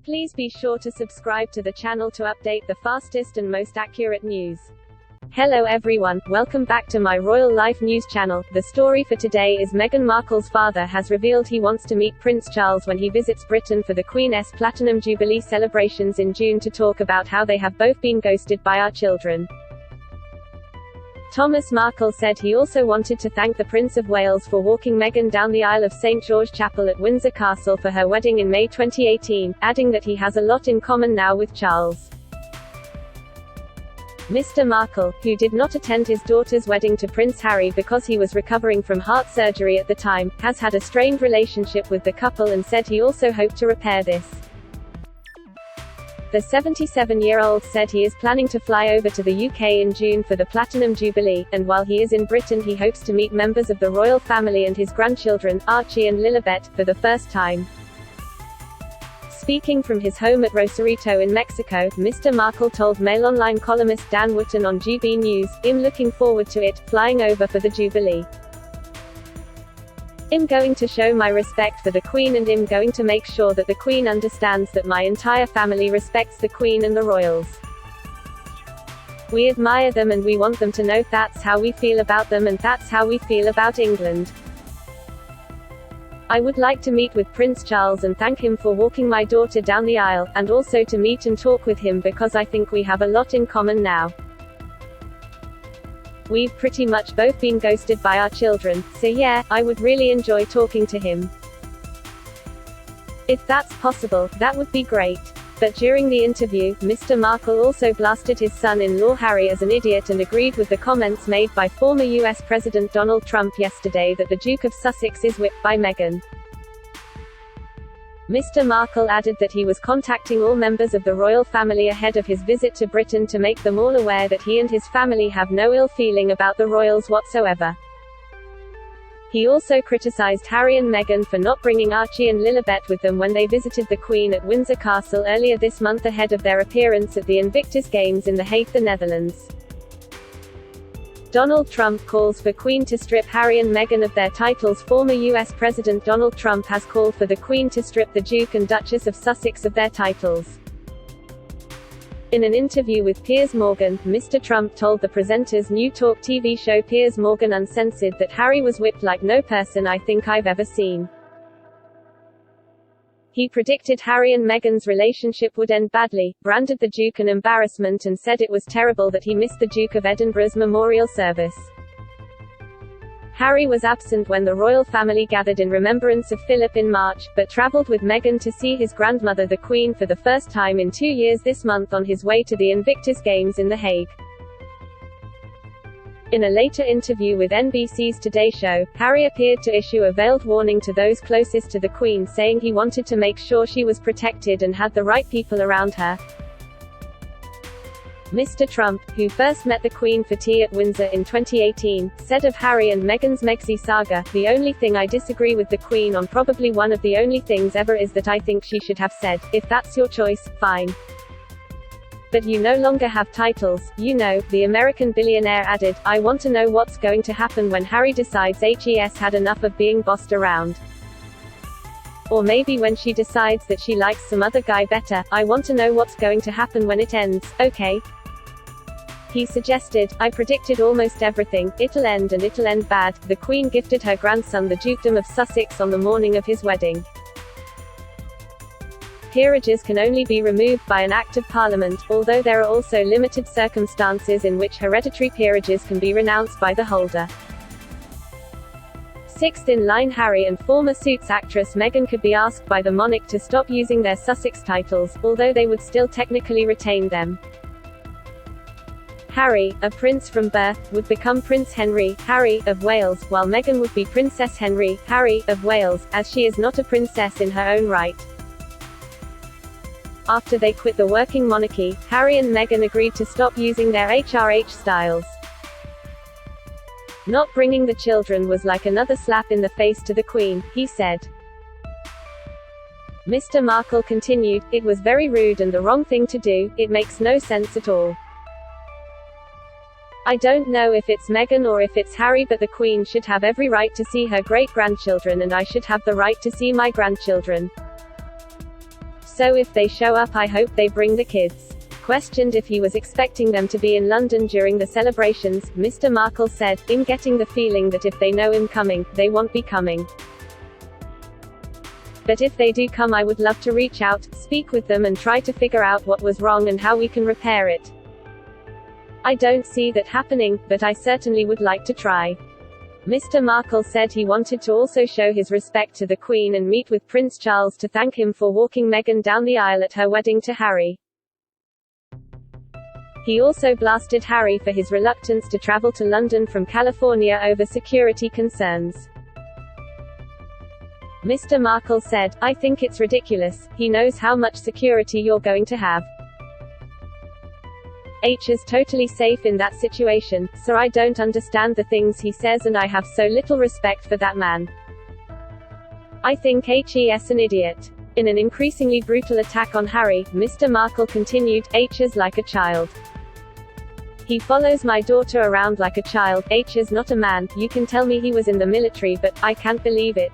Please be sure to subscribe to the channel to update the fastest and most accurate news. Hello everyone, welcome back to my Royal Life News channel. The story for today is Meghan Markle's father has revealed he wants to meet Prince Charles when he visits Britain for the Queen's Platinum Jubilee celebrations in June to talk about how they have both been ghosted by our children. Thomas Markle said he also wanted to thank the Prince of Wales for walking Meghan down the aisle of St George Chapel at Windsor Castle for her wedding in May 2018, adding that he has a lot in common now with Charles. Mr. Markle, who did not attend his daughter's wedding to Prince Harry because he was recovering from heart surgery at the time, has had a strained relationship with the couple and said he also hoped to repair this. The 77-year-old said he is planning to fly over to the UK in June for the Platinum Jubilee, and while he is in Britain he hopes to meet members of the royal family and his grandchildren, Archie and Lilibet, for the first time. Speaking from his home at Rosarito in Mexico, Mr. Markle told Mail Online columnist Dan Wootton on GB News, "I'm looking forward to it, flying over for the Jubilee. I'm going to show my respect for the Queen and I'm going to make sure that the Queen understands that my entire family respects the Queen and the royals. We admire them and we want them to know that's how we feel about them and that's how we feel about England. I would like to meet with Prince Charles and thank him for walking my daughter down the aisle, and also to meet and talk with him because I think we have a lot in common now. We've pretty much both been ghosted by our children, so yeah, I would really enjoy talking to him. If that's possible, that would be great." But during the interview, Mr. Markle also blasted his son-in-law Harry as an idiot and agreed with the comments made by former US President Donald Trump yesterday that the Duke of Sussex is whipped by Meghan. Mr. Markle added that he was contacting all members of the royal family ahead of his visit to Britain to make them all aware that he and his family have no ill feeling about the royals whatsoever. He also criticized Harry and Meghan for not bringing Archie and Lilibet with them when they visited the Queen at Windsor Castle earlier this month ahead of their appearance at the Invictus Games in The Hague, the Netherlands. Donald Trump calls for Queen to strip Harry and Meghan of their titles. Former US President Donald Trump has called for the Queen to strip the Duke and Duchess of Sussex of their titles. In an interview with Piers Morgan, Mr. Trump told the presenter's new talk TV show Piers Morgan Uncensored that Harry was whipped like no person I think I've ever seen. He predicted Harry and Meghan's relationship would end badly, branded the Duke an embarrassment and said it was terrible that he missed the Duke of Edinburgh's memorial service. Harry was absent when the royal family gathered in remembrance of Philip in March, but travelled with Meghan to see his grandmother the Queen for the first time in 2 years this month on his way to the Invictus Games in The Hague. In a later interview with NBC's Today Show, Harry appeared to issue a veiled warning to those closest to the Queen, saying he wanted to make sure she was protected and had the right people around her. Mr. Trump, who first met the Queen for tea at Windsor in 2018, said of Harry and Meghan's Megxi saga, "The only thing I disagree with the Queen on, probably one of the only things ever, is that I think she should have said, 'If that's your choice, fine. But you no longer have titles, you know,'" the American billionaire added. "I want to know what's going to happen when Harry decides he's had enough of being bossed around. Or maybe when she decides that she likes some other guy better. I want to know what's going to happen when it ends, okay?" He suggested, "I predicted almost everything, it'll end and it'll end bad." The Queen gifted her grandson the Dukedom of Sussex on the morning of his wedding. Peerages can only be removed by an Act of Parliament, although there are also limited circumstances in which hereditary peerages can be renounced by the holder. Sixth in line, Harry and former Suits actress Meghan could be asked by the monarch to stop using their Sussex titles, although they would still technically retain them. Harry, a prince from birth, would become Prince Henry, Harry, of Wales, while Meghan would be Princess Henry, Harry, of Wales, as she is not a princess in her own right. After they quit the working monarchy, Harry and Meghan agreed to stop using their HRH styles. "Not bringing the children was like another slap in the face to the Queen," he said. Mr. Markle continued, "It was very rude and the wrong thing to do, it makes no sense at all. I don't know if it's Meghan or if it's Harry, but the Queen should have every right to see her great-grandchildren and I should have the right to see my grandchildren. So if they show up, I hope they bring the kids. Questioned if he was expecting them to be in London during the celebrations, Mr. Markle said, "I'm getting the feeling that if they know I'm coming, they won't be coming. But if they do come, I would love to reach out, speak with them and try to figure out what was wrong and how we can repair it. I don't see that happening, but I certainly would like to try." Mr. Markle said he wanted to also show his respect to the Queen and meet with Prince Charles to thank him for walking Meghan down the aisle at her wedding to Harry. He also blasted Harry for his reluctance to travel to London from California over security concerns. Mr. Markle said, "I think it's ridiculous. He knows how much security you're going to have. H is totally safe in that situation, so I don't understand the things he says and I have so little respect for that man. I think H is an idiot." In an increasingly brutal attack on Harry, Mr. Markle continued, "H is like a child. He follows my daughter around like a child. H is not a man. You can tell me he was in the military, but I can't believe it.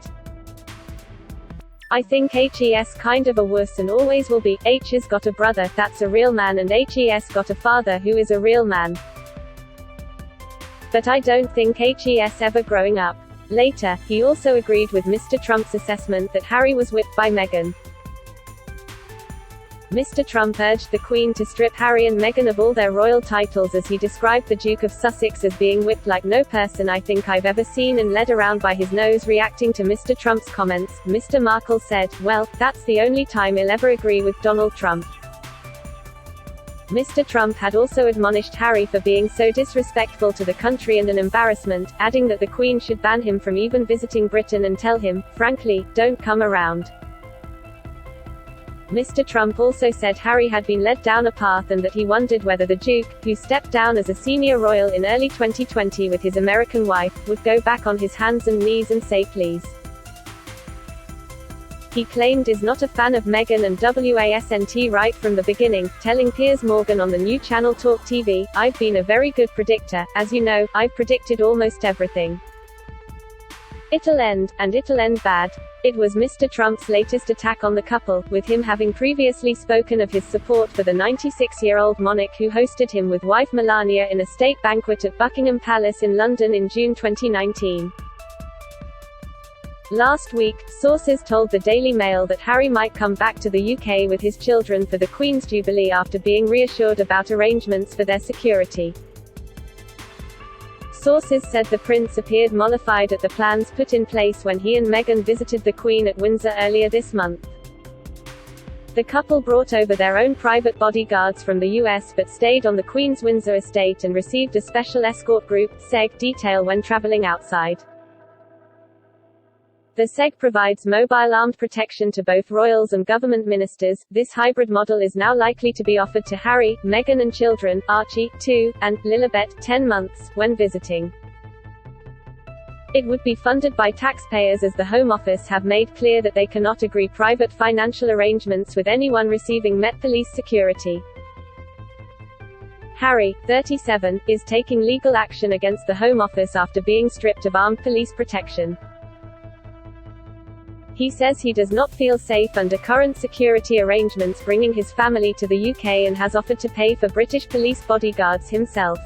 I think H.E.S. kind of a wuss and always will be. H has got a brother, that's a real man, and H.E.S. got a father who is a real man. But I don't think H.E.S. ever growing up." Later, he also agreed with Mr. Trump's assessment that Harry was whipped by Meghan. Mr. Trump urged the Queen to strip Harry and Meghan of all their royal titles as he described the Duke of Sussex as being whipped like no person I think I've ever seen and led around by his nose. Reacting to Mr. Trump's comments, Mr. Markle said, "Well, that's the only time he'll ever agree with Donald Trump." Mr. Trump had also admonished Harry for being so disrespectful to the country and an embarrassment, adding that the Queen should ban him from even visiting Britain and tell him, frankly, don't come around. Mr. Trump also said Harry had been led down a path and that he wondered whether the Duke, who stepped down as a senior royal in early 2020 with his American wife, would go back on his hands and knees and say please. He claimed is not a fan of Meghan and wasn't right from the beginning, telling Piers Morgan on the new channel Talk TV, "I've been a very good predictor, as you know, I've predicted almost everything. It'll end, and it'll end bad." It was Mr. Trump's latest attack on the couple, with him having previously spoken of his support for the 96-year-old monarch who hosted him with wife Melania in a state banquet at Buckingham Palace in London in June 2019. Last week, sources told the Daily Mail that Harry might come back to the UK with his children for the Queen's Jubilee after being reassured about arrangements for their security. Sources said the prince appeared mollified at the plans put in place when he and Meghan visited the Queen at Windsor earlier this month. The couple brought over their own private bodyguards from the US but stayed on the Queen's Windsor estate and received a special escort group, SEG, detail when traveling outside. The SEG provides mobile armed protection to both royals and government ministers. This hybrid model is now likely to be offered to Harry, Meghan and children, Archie, 2, and Lilibet, 10 months, when visiting. It would be funded by taxpayers as the Home Office have made clear that they cannot agree private financial arrangements with anyone receiving Met Police security. Harry, 37, is taking legal action against the Home Office after being stripped of armed police protection. He says he does not feel safe under current security arrangements bringing his family to the UK and has offered to pay for British police bodyguards himself.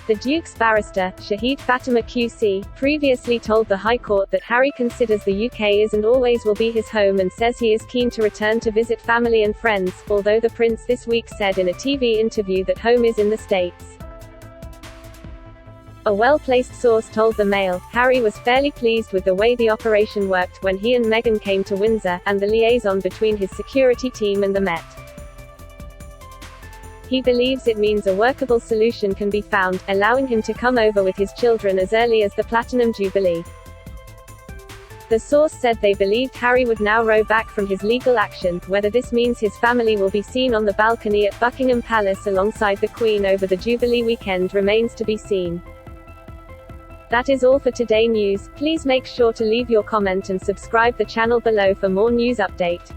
The Duke's barrister, Shahid Fatima QC, previously told the High Court that Harry considers the UK is and always will be his home and says he is keen to return to visit family and friends, although the prince this week said in a TV interview that home is in the States. A well-placed source told the Mail, Harry was fairly pleased with the way the operation worked when he and Meghan came to Windsor, and the liaison between his security team and the Met. He believes it means a workable solution can be found, allowing him to come over with his children as early as the Platinum Jubilee. The source said they believed Harry would now row back from his legal action. Whether this means his family will be seen on the balcony at Buckingham Palace alongside the Queen over the Jubilee weekend remains to be seen. That is all for today news. Please make sure to leave your comment and subscribe the channel below for more news update.